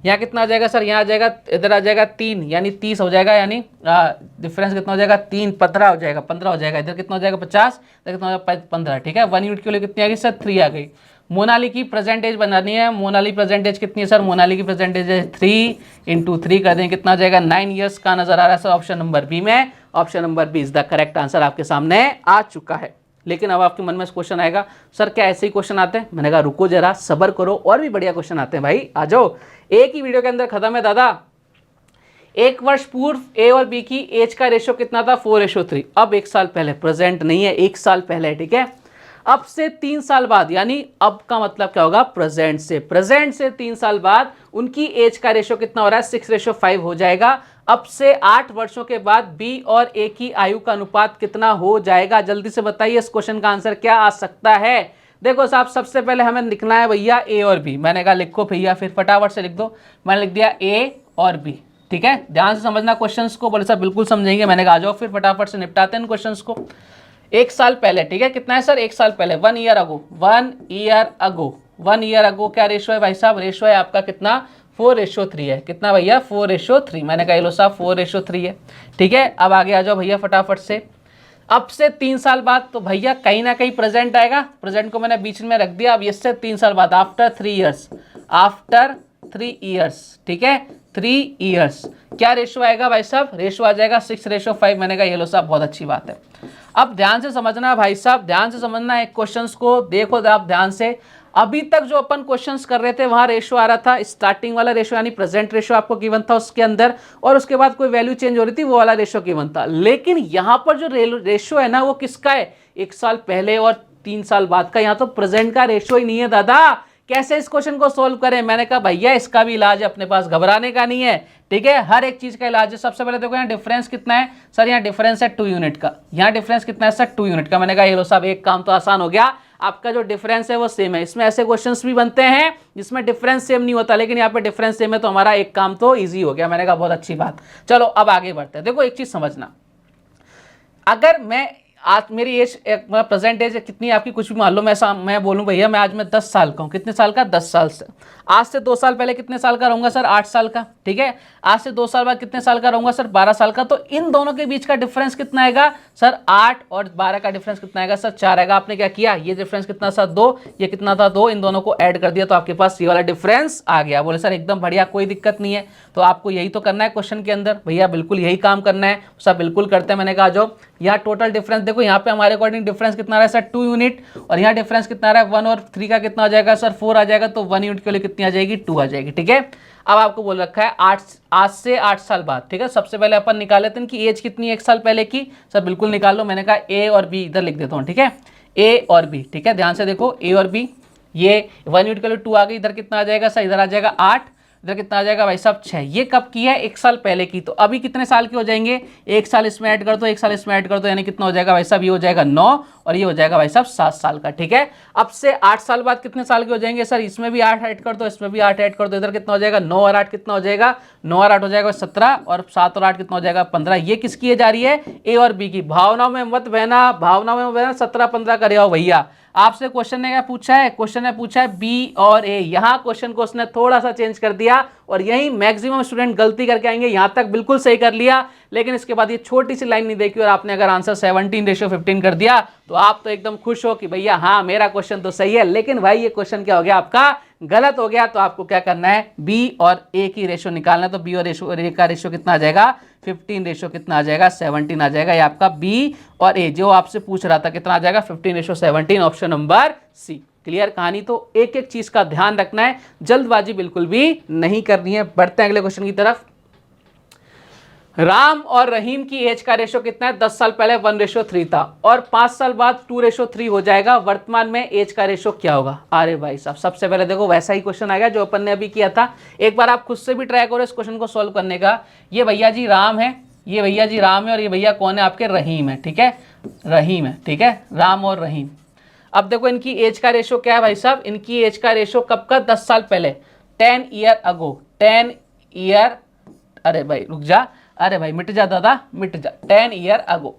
यहाँ कितना आ जाएगा सर? यहाँ आ जाएगा, इधर आ जाएगा 3, यानी 30 हो जाएगा। यानी डिफरेंस कितना हो जाएगा? 3, 15 हो जाएगा। 15 हो जाएगा। इधर कितना हो जाएगा? 50। इधर कितना हो जाएगा? 15, ठीक है। 1 यूनिट के लिए कितनी आ गई सर? 3 आ गई। मोनाली की प्रेजेंट एज बनानी है। मोनाली प्रेजेंट एज कितनी है सर? मोनाली की प्रेजेंट एज है 3 × 3 कर दें, कितना आ जाएगा? 9 ईयर्स का नजर आ रहा है सर ऑप्शन नंबर बी में। Option number B is the correct answer आपके सामने आ चुका है। लेकिन अब आपके मन में क्वेश्चन आएगा, सर क्या ऐसे ही क्वेश्चन आते हैं? मैंने कहा रुको जरा, सब्र करो, और भी बढ़िया क्वेश्चन आते हैं भाई। आ जाओ, एक ही वीडियो के अंदर खत्म है दादा। 1 वर्ष पूर्व ए और बी की एज का रेशो कितना था? 4:3। अब 1 साल पहले, प्रेजेंट नहीं है, 1 साल पहले, ठीक है। अब से 3 साल बाद, यानी अब का मतलब क्या होगा? प्रेजेंट से। प्रेजेंट से 3 साल बाद उनकी एज का रेशो कितना हो रहा है? 6:5 हो जाएगा। अब से 8 वर्षों के बाद बी और ए की आयु का अनुपात कितना हो जाएगा? जल्दी से बताइए इस क्वेश्चन का आंसर क्या आ सकता है? देखो साहब, सबसे पहले हमें लिखना है भैया ए और बी। मैंने कहा लिखो भैया, फिर फटाफट से लिख दो। मैंने लिख दिया ए और बी, ठीक है। ध्यान से समझना क्वेश्चंस को। बोले सर बिल्कुल समझेंगे। मैंने कहा आ जाओ फिर फटाफट से निपटाते हैं क्वेश्चंस को। 1 साल पहले, ठीक है। कितना है सर? 1 साल पहले, 1 year ago. 1 year ago, 1 year ago क्या रेशो है भाई साहब? रेशो है आपका कितना? 4:3 है। कितना भैया? 4:3। मैंने कहा लो साहब 4:3 है, ठीक है। अब आगे आ जाओ भैया फटाफट से। अब से 3 साल बाद तो भैया कहीं ना कहीं प्रेजेंट आएगा, प्रेजेंट को मैंने बीच में रख दिया। अब इससे 3 साल बाद, आफ्टर 3 ईयर्स, आफ्टर 3 ईयर्स, ठीक है, 3 ईयर्स क्या रेशो आएगा भाई साहब? रेशो आ जाएगा 6:5। मैंने कहा ये लो साहब बहुत अच्छी बात है। अब ध्यान से समझना भाई साहब, ध्यान से समझना, एक क्वेश्चंस को देखो आप ध्यान से। अभी तक जो अपन क्वेश्चंस कर रहे थे वहां रेशो आ रहा था, स्टार्टिंग वाला रेशो यानी प्रेजेंट रेशो आपको गिवन था उसके अंदर, और उसके बाद कोई वैल्यू चेंज हो रही थी वो वाला रेशो गिवन था। लेकिन यहां पर जो रेशो है ना वो किसका है? 1 साल पहले और 3 साल बाद का। यहां तो प्रेजेंट का रेशो ही नहीं है दादा। कैसे इस क्वेश्चन को सोल्व करें? मैंने कहा भैया इसका भी इलाज है अपने पास, घबराने का नहीं है, ठीक है, हर एक चीज का इलाज है। सबसे पहले देखो यहाँ डिफरेंस कितना है सर? यहाँ डिफरेंस है 2 यूनिट का। यहाँ डिफरेंस कितना है सर? 2 यूनिट का। मैंने कहा ये लो साहब एक काम तो आसान हो गया, आपका जो डिफरेंस है वो सेम है। इसमें ऐसे क्वेश्चंस भी बनते हैं जिसमें डिफरेंस सेम नहीं होता, लेकिन यहाँ पे डिफरेंस सेम है तो हमारा एक काम तो ईजी हो गया। मैंने कहा बहुत अच्छी बात। चलो अब आगे बढ़ते हैं। देखो एक चीज समझना, अगर मैं आज मेरी एज प्रेजेंट एज कितनी है आपकी कुछ भी मान लो, मैं बोलूं भैया मैं आज मैं 10 साल का हूं। कितने साल का? 10 साल से। आज से 2 साल पहले कितने साल का रहूंगा सर? 8 साल का, ठीक है। आज से 2 साल बाद कितने साल का रहूंगा सर? 12 साल का। तो इन दोनों के बीच का डिफरेंस कितना आएगा सर? 8 और 12 का डिफरेंस कितना आएगा सर? 4 आएगा। आपने क्या किया, ये डिफरेंस कितना सर? 2, ये कितना था? 2, इन दोनों को ऐड कर दिया तो आपके पास ये वाला डिफरेंस आ गया। बोले सर एकदम बढ़िया, कोई दिक्कत नहीं है। तो आपको यही तो करना है क्वेश्चन के अंदर, भैया बिल्कुल यही काम करना है। सब बिल्कुल करते हैं। मैंने कहा जो यहाँ टोटल डिफरेंस देखो, यहाँ पे हमारे अकॉर्डिंग डिफरेंस कितना आ रहा है सर? 2 यूनिट, और यहाँ डिफरेंस कितना आ रहा है? 1 और 3 का कितना आ जाएगा सर? 4 आ जाएगा। तो 1 यूनिट के लिए कितनी आ जाएगी? 2 आ जाएगी, ठीक है। अब आपको बोल रखा है आज से 8 साल बाद, ठीक है। सबसे पहले अपन निकाल लेते हैं कि एज कितनी है 1 साल पहले की। सर बिल्कुल निकाल लो। मैंने कहा ए और बी इधर लिख देता हूँ, ठीक है, ए और बी, ठीक है। ध्यान से देखो ए और बी, ये 1 यूनिट के लिए 2 आ गई। इधर कितना आ जाएगा सर? इधर आ जाएगा 8, इधर कितना आ जाएगा भाई साहब? 6। ये कब की है? 1 साल पहले की। तो अभी कितने साल के हो जाएंगे? 1 साल इसमें ऐड कर दो, 1 साल इसमें ऐड कर दो, यानी कितना हो जाएगा भाई साहब? ये हो जाएगा 9 और ये हो जाएगा भाई साहब 7 साल का, ठीक है। अब से 8 साल बाद कितने साल के हो जाएंगे सर? इसमें भी 8 ऐड कर दो, इसमें भी 8 ऐड कर दो। इधर कितना हो जाएगा? 9 और 8 कितना हो जाएगा? 9 और 8 हो जाएगा 17, और 7 और 8 कितना हो जाएगा? 15। ये किसकी है जा रही है? ए और बी की। भावनाओं में मत बहना, भावनाओं में बहना। 17-15 करे आओ भैया। आपसे क्वेश्चन ने क्या पूछा है? क्वेश्चन ने पूछा है बी और ए। यहां क्वेश्चन को उसने थोड़ा सा चेंज कर दिया, और यही मैक्सिमम स्टूडेंट गलती करके आएंगे। यहां तक बिल्कुल सही कर लिया, लेकिन इसके बाद ये छोटी सी लाइन नहीं देखी और आपने अगर आंसर 17:15 कर दिया तो आप तो एकदम खुश हो कि भैया हाँ मेरा क्वेश्चन तो सही है। लेकिन भाई ये क्वेश्चन क्या हो गया आपका? गलत हो गया। तो आपको क्या करना है? बी और ए की रेशो निकालना है। तो बी और ए का रेशो कितना आ जाएगा? 15 रेशो कितना आ जाएगा? 17 आ जाएगा। ये आपका बी और ए जो आपसे पूछ रहा था कितना आ जाएगा? 15:17, ऑप्शन नंबर सी। क्लियर कहानी? तो एक एक चीज का ध्यान रखना है, जल्दबाजी बिल्कुल भी नहीं करनी है। बढ़ते हैं अगले क्वेश्चन की तरफ। राम और रहीम की एज का रेशो कितना है? 10 साल पहले 1:3 था, और 5 साल बाद 2:3 हो जाएगा। वर्तमान में एज का रेशो क्या होगा? अरे भाई साहब सबसे पहले देखो वैसा ही क्वेश्चन आएगा जो अपन ने अभी किया था। एक बार आप खुद से भी ट्राई करो इस क्वेश्चन को सोल्व करने का। ये भैया जी राम है, ये भैया जी राम है, और ये भैया कौन है आपके? रहीम है, ठीक है, रहीम है, ठीक है, राम और रहीम। अब देखो इनकी एज का रेशो क्या है भाई साहब? इनकी एज का रेशो कब का? 10 साल पहले, 10 ईयर अगो, 10 ईयर, अरे भाई रुक जा, अरे भाई मिट जा दादा, मिट जा, 10 year ago,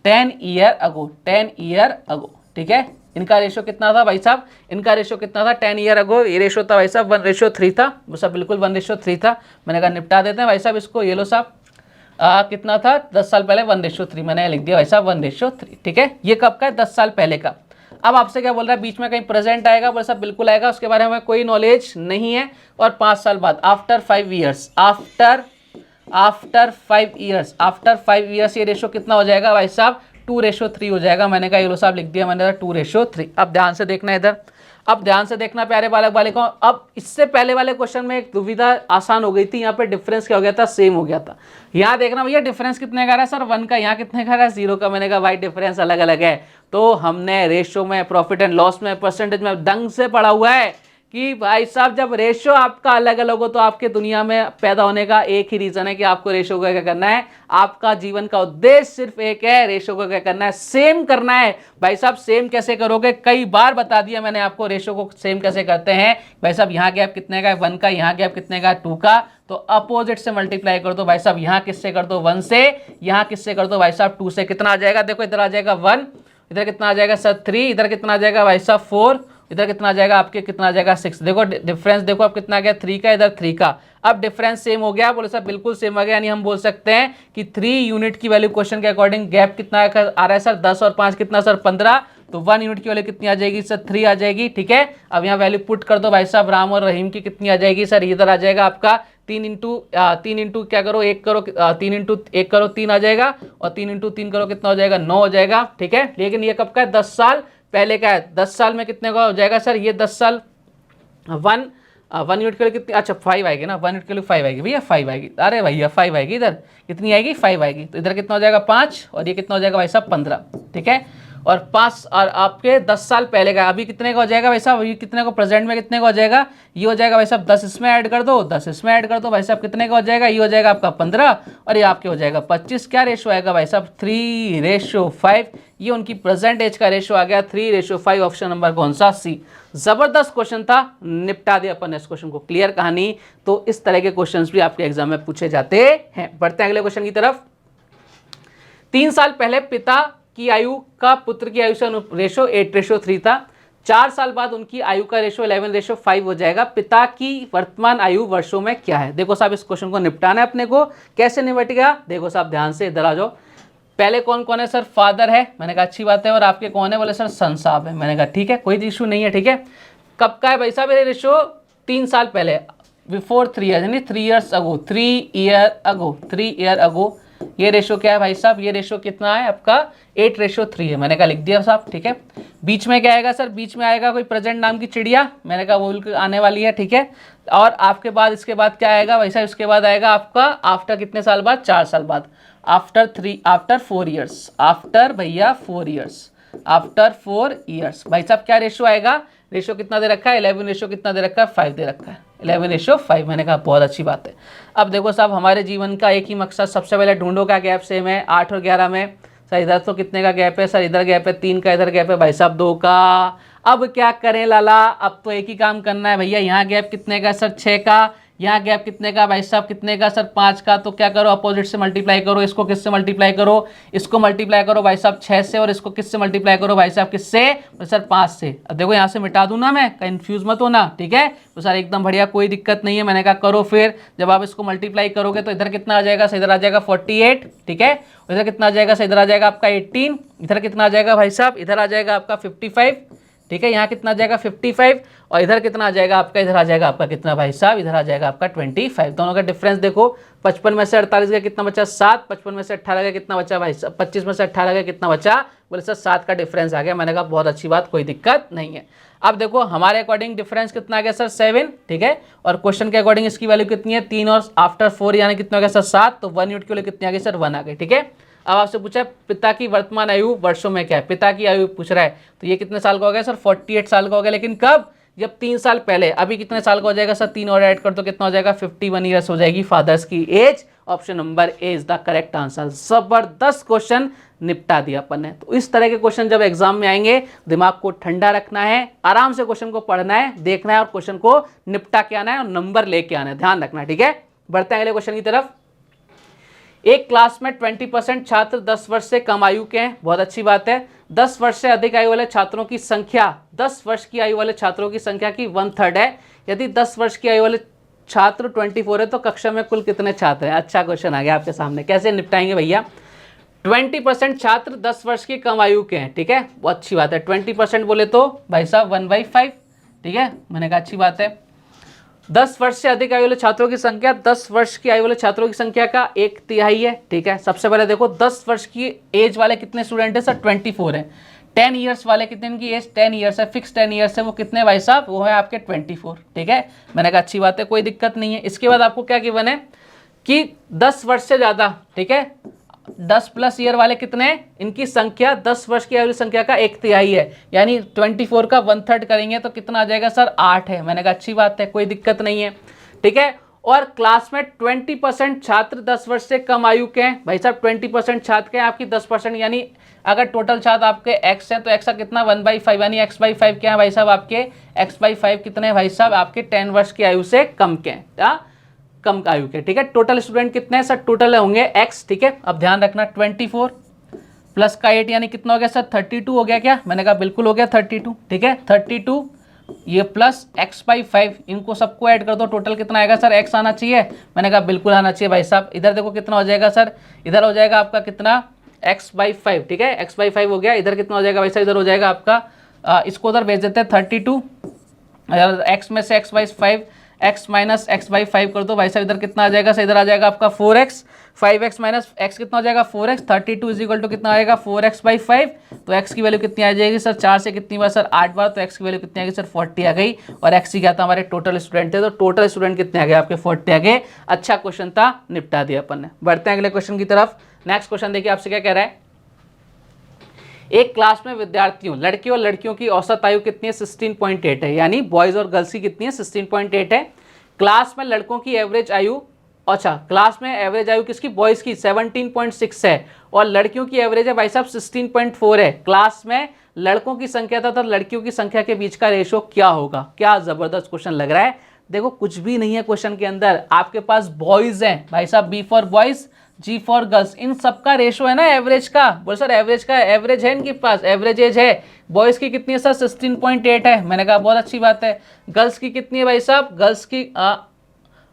10 year ago, 10 year ago, ठीक है। इनका रेशो कितना था भाई साहब? इनका रेशो कितना था 10 ईयर अगो? ये रेशो था भाई साहब 1:3 था। वो सब बिल्कुल 1:3 था। मैंने कहा निपटा देते हैं भाई साहब इसको। ये लो साहब कितना था 10 साल पहले? 1:3। मैंने लिख दिया भाई साहब 1:3, ठीक है। ये कब का है? 10 साल पहले का। अब आपसे क्या बोल रहा है? बीच में कहीं प्रेजेंट आएगा? बोले साहब बिल्कुल आएगा, उसके बारे में कोई नॉलेज नहीं है। और 5 साल बाद, after 5 years, after 5 years, after 5 years ये रेशो कितना हो जाएगा भाई साहब? 2:3 हो जाएगा। मैंने कहा ये लो साहब लिख दिया मैंने 2:3। अब ध्यान से देखना इधर, अब ध्यान से देखना प्यारे बालक बालिकाओं। अब इससे पहले वाले क्वेश्चन में एक दुविधा आसान हो गई थी। यहाँ पे डिफरेंस क्या हो गया था? सेम हो गया था। यहाँ देखना भैया डिफरेंस कितने का रहा है सर? 1 का। यहाँ कितने का रहा है? 0 का। मैंने कहा भाई डिफरेंस अलग अलग है। तो हमने रेशो में, प्रॉफिट एंड लॉस में, परसेंटेज में ढंग से पढ़ा हुआ है कि भाई साहब जब रेशो आपका अलग अलग हो तो आपके दुनिया में पैदा होने का एक ही रीजन है कि आपको रेशो को क्या करना है। आपका जीवन का उद्देश्य सिर्फ एक है, रेशो को क्या करना है? सेम करना है। भाई साहब सेम कैसे करोगे? कई बार बता दिया मैंने आपको रेशो को सेम कैसे करते हैं। भाई साहब यहाँ गैप कितने का है? 1 का। यहाँ गैप कितने का? 2 का। तो अपोजिट से मल्टीप्लाई कर दो भाई साहब। यहाँ किससे कर दो? 1 से। यहाँ किससे कर दो भाई साहब? 2 से। कितना आ जाएगा? देखो इधर आ जाएगा 1, इधर कितना आ जाएगा सर? 3, इधर कितना आ जाएगा भाई साहब? 4, इधर कितना आ जाएगा आपके, कितना आ जाएगा 6। देखो डिफरेंस देखो अब कितना आ गया 3 का, इधर 3 का। अब डिफरेंस सेम हो गया, बोले सर बिल्कुल सेम आ गया, यानी हम बोल सकते हैं कि 3 यूनिट की वैल्यू क्वेश्चन के अकॉर्डिंग गैप कितना आ रहा है सर 10 और 5 कितना सर 15, तो 1 यूनिट की वैल्यू कितनी आ जाएगी सर 3 आ जाएगी। ठीक है, अब यहाँ वैल्यू पुट कर दो भाई साहब, राम और रहीम की कितनी आ जाएगी सर, इधर आ जाएगा आपका 3 इंटू क्या करो 1 करो, 3 इंटू 1 करो 3 आ जाएगा, और 3 इंटू 3 करो कितना हो जाएगा 9 हो जाएगा। ठीक है, लेकिन ये कब का है 10 साल पहले का है। 10 साल में कितने का हो जाएगा सर, ये 10 साल 1 यूनिट के लिए कितनी, अच्छा 5 आएगी ना, 1 यूनिट के लिए 5 आएगी भैया, 5 आएगी, अरे भैया 5 आएगी, इधर कितनी आएगी 5 आएगी, तो इधर कितना हो जाएगा 5, और ये कितना हो जाएगा भाई साहब 15। ठीक है, और 5 और आपके 10 साल पहले का, अभी कितने का हो जाएगा भाई साहब, ये कितने को प्रेजेंट में कितने का हो जाएगा, ये हो जाएगा भाई साहब 10 इसमें ऐड कर दो, 10 इसमें ऐड कर दो भाई साहब, कितने का हो जाएगा, ये हो जाएगा आपका 15, और ये आपके हो जाएगा 25। क्या रेशो आएगा भाई साहब 3:5, ये उनकी प्रेजेंट एज का रेशो आ गया 3:5। ऑप्शन नंबर कौन सा, सी। जबरदस्त क्वेश्चन था, निपटा दिया अपन इस क्वेश्चन को, क्लियर कहानी। तो इस तरह के क्वेश्चंस भी आपके एग्जाम में पूछे जाते हैं। बढ़ते हैं अगले क्वेश्चन की तरफ। 3 साल पहले पिता की आयु का पुत्र की आयु से रेशो 8:3 था। 4 साल बाद उनकी आयु का रेशो 11:5 हो जाएगा। पिता की वर्तमान आयु वर्षों में क्या है। देखो साहब इस क्वेश्चन को निपटाना है अपने को, कैसे निपटेगा देखो साहब ध्यान से, इधर आ जाओ। पहले कौन कौन है सर, फादर है, मैंने कहा अच्छी बात है, और आपके कौन है, बोले सर सन साहब है, मैंने कहा ठीक है कोई इशू नहीं है। ठीक है, कब का है भाई साहब ये रेशो, 3 साल पहले, बिफोर 3 ईयर, यानी 3 ईयर्स अगो, 3 ईयर अगो। ये रेशो क्या है भाई साहब, ये रेशो कितना है आपका 8:3 है, मैंने कहा लिख दिया साहब। ठीक है, बीच में क्या आएगा सर, बीच में आएगा कोई प्रेजेंट नाम की चिड़िया, मैंने कहा वो आने वाली है। ठीक है, और आपके बाद इसके बाद क्या आएगा भाई साहब, इसके बाद आएगा आपका आफ्टर कितने साल बाद, 4 साल बाद, आफ्टर 4 ईयर्स, आफ्टर भैया 4 ईयर्स, आफ्टर 4 ईयर्स भाई साहब क्या रेशो आएगा, रेशो कितना दे रखा है 11, रेशो कितना दे रखा है 5 दे रखा है, 11:5। मैंने कहा बहुत अच्छी बात है। अब देखो साहब हमारे जीवन का एक ही मकसद, सबसे पहले ढूंढो का गैप सेम है 8 और 11 में। सर इधर तो कितने का गैप है सर, इधर गैप है 3 का, इधर गैप है भाई साहब 2 का। अब क्या करें लाला, अब तो एक ही काम करना है भैया, यहाँ गैप कितने का सर 6 का, यहाँ गैप कितने का भाई साहब कितने का सर 5 का। तो क्या करो अपोजिट से मल्टीप्लाई करो, इसको किससे मल्टीप्लाई करो, इसको मल्टीप्लाई करो भाई साहब 6 से, और इसको किससे मल्टीप्लाई करो भाई साहब किससे सर 5 से। अब देखो यहाँ से मिटा दूँ ना मैं, कंफ्यूज मत होना। ठीक है, तो सर एकदम बढ़िया कोई दिक्कत नहीं है, मैंने कहा करो। फिर जब आप इसको मल्टीप्लाई करोगे तो इधर कितना आ जाएगा सर, इधर आ जाएगा 48। ठीक है, इधर कितना आ जाएगा सर, इधर आ जाएगा आपका 18, इधर कितना आ जाएगा भाई साहब, इधर आ जाएगा आपका 55। ठीक है, यहाँ कितना आ जाएगा 55, और इधर कितना आ जाएगा आपका, इधर आ जाएगा आपका कितना भाई साहब, इधर आ जाएगा आपका 25। दोनों का डिफरेंस देखो, 55 में से 48 का कितना बचा 7, 55 में से 18 का कितना बचा भाई साहब, 25 में से 18 का कितना बचा, बोले सर 7 का डिफरेंस आ गया। मैंने कहा बहुत अच्छी बात, कोई दिक्कत नहीं है। अब देखो हमारे अकॉर्डिंग डिफरेंस कितना आ गया सर 7। ठीक है, और क्वेश्चन के अकॉर्डिंग इसकी वैल्यू कितनी है 3, और आफ्टर 4 यानी कितना हो गया सर 7, तो 1 यूनिट के लिए कितनी आ गई सर 1 आ गई। ठीक है, अब आपसे पूछा है पिता की वर्तमान आयु वर्षों में क्या है, पिता की आयु पूछ रहा है, तो ये कितने साल का हो गया सर 48 साल का हो गया। लेकिन कब, जब 3 साल पहले, अभी कितने साल का हो जाएगा सर 3 और ऐड कर तो कितना हो जाएगा 51 ईयर्स हो जाएगी फादर्स की age. Option number A is the correct answer. जबरदस्त क्वेश्चन निपटा दिया अपन ने। तो इस तरह के क्वेश्चन जब एग्जाम में आएंगे, दिमाग को ठंडा रखना है, आराम से क्वेश्चन को पढ़ना है, देखना है और क्वेश्चन को निपटा के आना है और नंबर लेके आना है, ध्यान रखना। ठीक है, बढ़ते हैं अगले क्वेश्चन की तरफ। एक क्लास में 20% छात्र 10 वर्ष से कम आयु के हैं, बहुत अच्छी बात है। 10 वर्ष से अधिक आयु वाले छात्रों की संख्या, 10 वर्ष की आयु वाले छात्रों की संख्या की 1/3 है। यदि 10 वर्ष की आयु वाले छात्र 24 है तो कक्षा में कुल कितने छात्र हैं। अच्छा क्वेश्चन आ गया आपके सामने, कैसे निपटाएंगे भैया। 20% छात्र 10 वर्ष की कम आयु के हैं। ठीक है, बहुत अच्छी बात है। 20% बोले तो भाई साहब 1/5। ठीक है, मैंने कहा अच्छी बात है। 10 वर्ष से अधिक आयु वाले छात्रों की संख्या, 10 वर्ष की आयु वाले छात्रों की संख्या का 1/3 है। ठीक है, सबसे पहले देखो 10 वर्ष की एज वाले कितने स्टूडेंट है सर 24 है। 10 ईयर्स वाले कितने, इनकी एज 10 ईयर्स है, फिक्स 10 ईयर्स है, वो कितने भाई साहब, वो है आपके 24। ठीक है, मैंने कहा अच्छी बात है, कोई दिक्कत नहीं है। इसके बाद आपको क्या गिवन है कि 10 वर्ष से ज़्यादा, ठीक है 10+ ईयर वाले कितने, इनकी संख्या 10 वर्ष की आयु संख्या का 1/3 है, यानी 24 का 1/3 करेंगे तो कितना आ जाएगा सर 8 है। मैंने कहा अच्छी बात है, कोई दिक्कत नहीं है। ठीक है, और क्लास में 20% छात्र 10 वर्ष से कम आयु के हैं। भाई साहब 20% छात्र के हैं आपकी 10%, यानी अगर टोटल छात्र आपके x हैं तो x का कितना 1/5, यानी x/5 क्या है भाई साहब आपके, x/5 कितने भाई साहब आपके 10 वर्ष की आयु से कम के हैं, कम आयु के। ठीक है, टोटल स्टूडेंट कितने हैं सर, टोटल होंगे x। ठीक है, अब ध्यान रखना 24 प्लस का 8 यानी कितना हो गया सर 32 हो गया क्या, मैंने कहा बिल्कुल हो गया 32। ठीक है, 32 ये प्लस x/5, इनको सबको ऐड कर दो, टोटल कितना आएगा सर, x आना चाहिए। मैंने कहा बिल्कुल आना चाहिए भाई साहब। इधर देखो कितना हो जाएगा सर, इधर हो जाएगा आपका कितना, x/5, ठीक है, x/5 हो गया। इधर कितना हो जाएगा भाई साहब, इधर हो जाएगा आपका इसको उधर भेज देते हैं 32, x में से x/5, x माइनस x/5 कर दो भाई साहब, इधर कितना आ जाएगा सर, इधर आ जाएगा आपका 4x, 5x माइनस x कितना हो जाएगा 4x, 32 इज इक्वल टू कितना आएगा 4x/5। तो x की वैल्यू कितनी आ जाएगी सर, 4 से कितनी बार सर, 8 बार, तो x की वैल्यू कितनी आ गई सर 40 आ गई। और x ही क्या था, हमारे टोटल स्टूडेंट थे, तो टोटल स्टूडेंट कितने आ गए आपके 40 आ गए। अच्छा क्वेश्चन था, निपटा दिया अपन ने। बढ़ते हैं अगले क्वेश्चन की तरफ। नेक्स्ट क्वेश्चन देखिए आपसे क्या कह रहा है, एक क्लास में विद्यार्थियों लड़के और लड़कियों की औसत आयु कितनी है, 16.8 है, यानी बॉयज और गर्ल्स की कितनी है 16.8 है। क्लास में लड़कों की एवरेज आयु, अच्छा क्लास में एवरेज आयु किसकी, बॉयज की 17.6 है और लड़कियों की एवरेज है भाई साहब 16.4 है। क्लास में लड़कों की संख्या तथा लड़कियों की संख्या के बीच का रेशो क्या होगा। क्या जबरदस्त क्वेश्चन लग रहा है। देखो कुछ भी नहीं है क्वेश्चन के अंदर, आपके पास बॉयज हैं भाई साहब, B for boys, G for girls, इन सबका रेशो है ना एवरेज का। बोल सर एवरेज का, एवरेज है इनके पास, एवरेज एज है। बॉयज की कितनी है सर 16.8 है, मैंने कहा बहुत अच्छी बात है। गर्ल्स की कितनी है भाई साहब, गर्ल्स की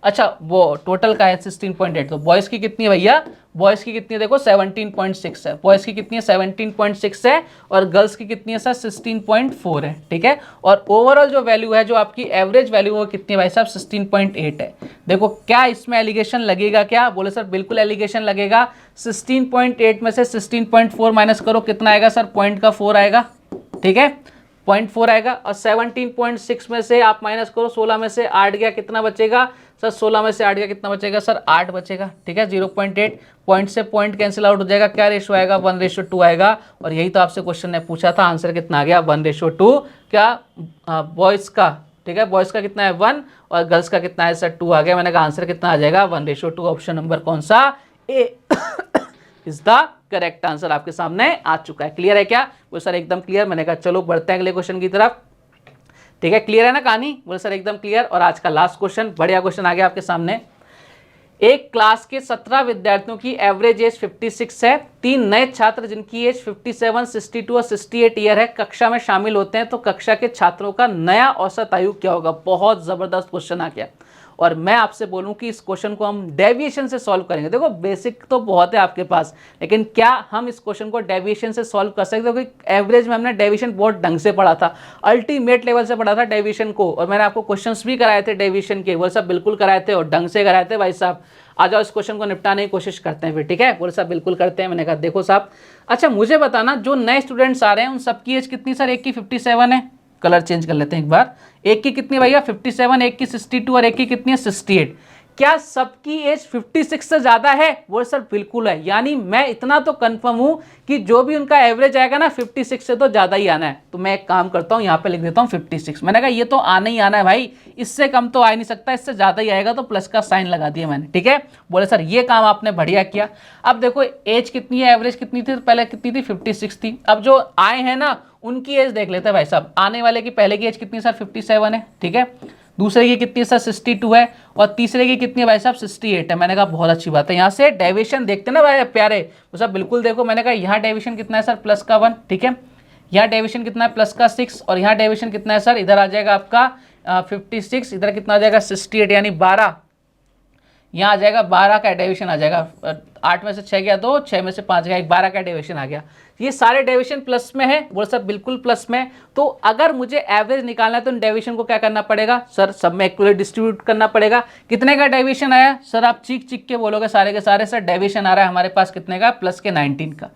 अच्छा वो टोटल का है 16.8, तो बॉयज़ की कितनी है भैया, बॉयज़ की कितनी है देखो 17.6 है, बॉयज़ की कितनी है 17.6 है और गर्ल्स की कितनी है सर 16.4 है, ठीक है। और ओवरऑल जो वैल्यू है, जो आपकी एवरेज वैल्यू वो कितनी है भाई साहब 16.8 है। देखो क्या इसमें एलिगेशन लगेगा क्या, बोले सर बिल्कुल एलिगेशन लगेगा। 16.8 में से 16.4 माइनस करो, कितना आएगा सर, पॉइंट का 4 आएगा, ठीक है, 0.4 आएगा। और 17.6 में से आप माइनस करो, 16 में से 8 गया, कितना बचेगा सर, 16 में से 8 गया कितना बचेगा सर, 8 बचेगा, ठीक है। 0.8 पॉइंट से पॉइंट कैंसिल आउट हो जाएगा, क्या रेशो आएगा 1:2 आएगा। और यही तो आपसे क्वेश्चन ने पूछा था, आंसर कितना आ गया 1:2, क्या बॉयज़ का, ठीक है, बॉयज़ का कितना है 1 और गर्ल्स का कितना है सर 2 आ गया। मैंने कहा आंसर कितना आ जाएगा 1:2, ऑप्शन नंबर कौन सा, ए इज द करेक्ट आंसर आपके सामने आ चुका है। क्लियर है क्या, वो सर एकदम क्लियर। मैंने कहा चलो बढ़ते हैं अगले क्वेश्चन की तरफ, ठीक है, क्लियर है ना कहानी, बोले सर एकदम क्लियर। और आज का लास्ट क्वेश्चन, बढ़िया क्वेश्चन आ गया आपके सामने। एक क्लास के 17 विद्यार्थियों की एवरेज एज 56 है। 3 नए छात्र जिनकी एज 57, 62 और 68 ईयर है कक्षा में शामिल होते हैं, तो कक्षा के छात्रों का नया औसत आयु क्या होगा। बहुत जबरदस्त क्वेश्चन आ गया और मैं आपसे बोलूं कि इस क्वेश्चन को हम डेविएशन से सॉल्व करेंगे। देखो बेसिक तो बहुत है आपके पास, लेकिन क्या हम इस क्वेश्चन को डेविएशन से सॉल्व कर सकते हो, क्योंकि एवरेज में हमने डेविएशन बहुत ढंग से पढ़ा था, अल्टीमेट लेवल से पढ़ा था डेविएशन को, और मैंने आपको क्वेश्चंस भी कराए थे डेविएशन के, वो सब बिल्कुल कराए थे और ढंग से कराए थे भाई साहब। आ जाओ इस क्वेश्चन को निपटाने की कोशिश करते हैं फिर, ठीक है, बोले साहब बिल्कुल करते हैं। मैंने कहा देखो साहब, अच्छा मुझे बताना जो नए स्टूडेंट्स आ रहे हैं उन सबकी एज कितनी सर, एक की 57 है, कलर चेंज कर लेते हैं एक बार, एक की कितनी भैया 57, एक की 62 और एक की कितनी है 68। क्या सबकी एज 56 से ज्यादा है, वो सर बिल्कुल है। यानी मैं इतना तो कंफर्म हूं कि जो भी उनका एवरेज आएगा ना 56 से तो ज्यादा ही आना है। तो मैं एक काम करता हूं, यहां पे लिख देता हूं 56। मैंने कहा ये तो आना ही आना है भाई, इससे कम तो आ ही नहीं सकता, इससे ज्यादा ही आएगा, तो प्लस का साइन लगा दिया मैंने, ठीक है। बोले सर ये काम आपने बढ़िया किया। अब देखो एज कितनी है, एवरेज कितनी थी, पहले कितनी थी 56 थी। अब जो आए हैं ना उनकी एज देख लेते हैं भाई साहब। आने वाले की पहले की एज कितनी सर 57 है, ठीक है, दूसरे की कितनी सर 62 है और तीसरे की कितनी है भाई साहब 68 है। मैंने कहा बहुत अच्छी बात है, यहाँ से डेविएशन देखते ना भाई प्यारे, तो सब बिल्कुल देखो। मैंने कहा यहाँ डेविएशन कितना है सर प्लस का 1, ठीक है, यहाँ डेविएशन कितना है प्लस का 6 और यहाँ डेविएशन कितना है सर, इधर आ जाएगा आपका 56, इधर कितना आ जाएगा 68 यानी 12, यहाँ आ जाएगा 12 का डेविएशन आ जाएगा। 8 में से 6 गया 2, 6 में से 5 गया 1, 12 का डेविएशन आ गया। ये सारे डेविएशन प्लस में है, बोल सर बिल्कुल प्लस में। तो अगर मुझे एवरेज निकालना है तो इन डेविएशन को क्या करना पड़ेगा सर, सब में इक्वली डिस्ट्रीब्यूट करना पड़ेगा। कितने का डेविएशन आया सर, आप चीख चीख के बोलोगे सारे के सारे सर, डेविएशन आ रहा है हमारे पास कितने का, प्लस के 19 का।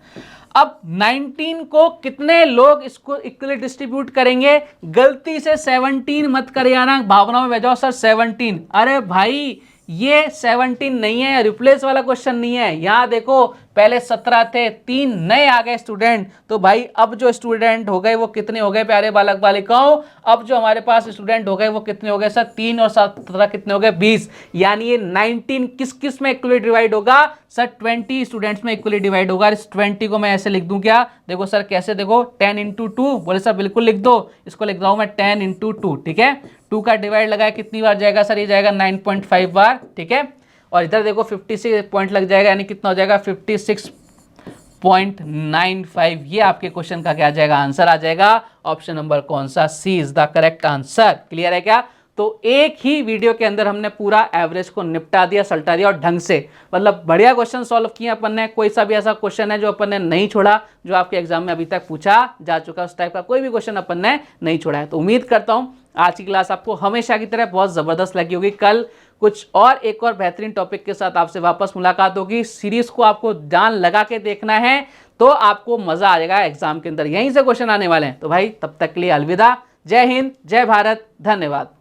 अब 19 को कितने लोग इसको इक्वली डिस्ट्रीब्यूट करेंगे, गलती से 17 मत कर आना, भावनाओं में भेजाओ सर 17। अरे भाई ये 17 नहीं है, रिप्लेस वाला क्वेश्चन नहीं है। यहाँ देखो पहले 17 थे, 3 नए आ गए स्टूडेंट, तो भाई अब जो स्टूडेंट हो गए वो कितने हो गए प्यारे बालक बालिकाओं, अब जो हमारे पास स्टूडेंट हो गए वो कितने हो गए सर, 3 और 17 कितने हो गए 20। यानी ये 19 किस किस में इक्वली डिवाइड होगा सर, 20 स्टूडेंट्स में इक्वली डिवाइड होगा। इस 20 को मैं ऐसे लिख दूं क्या, देखो सर कैसे, देखो 10 इंटू 2, बोले सर बिल्कुल लिख दो, इसको लिख रहा हूं मैं 10 इंटू 2, ठीक है। 2 का डिवाइड लगाया कितनी बार जाएगा सर, ये जाएगा 9.5 बार, ठीक है। और इधर देखो 56 पॉइंट लग जाएगा, यानी कितना हो जाएगा 56 6.95। ये आपके क्वेश्चन का क्या आ जाएगा, आंसर आ जाएगा। ऑप्शन नंबर कौन सा, C is the correct answer. Clear है क्या? तो एक ही वीडियो के अंदर हमने पूरा एवरेज को निपटा दिया, सल्टा दिया और ढंग से, मतलब बढ़िया क्वेश्चन सॉल्व किए अपन ने। कोई सा भी ऐसा क्वेश्चन है जो अपन ने नहीं छोड़ा, जो आपके एग्जाम में अभी तक पूछा जा चुका, उस टाइप का कोई भी क्वेश्चन अपन ने नहीं छोड़ा है। तो उम्मीद करता हूं आज की क्लास आपको हमेशा की तरह बहुत जबरदस्त लगी होगी। कल कुछ और एक और बेहतरीन टॉपिक के साथ आपसे वापस मुलाकात होगी। सीरीज को आपको जान लगा के देखना है तो आपको मजा आ जाएगा एग्जाम के अंदर, यहीं से क्वेश्चन आने वाले हैं। तो भाई तब तक के लिए अलविदा, जय हिंद, जय भारत, धन्यवाद।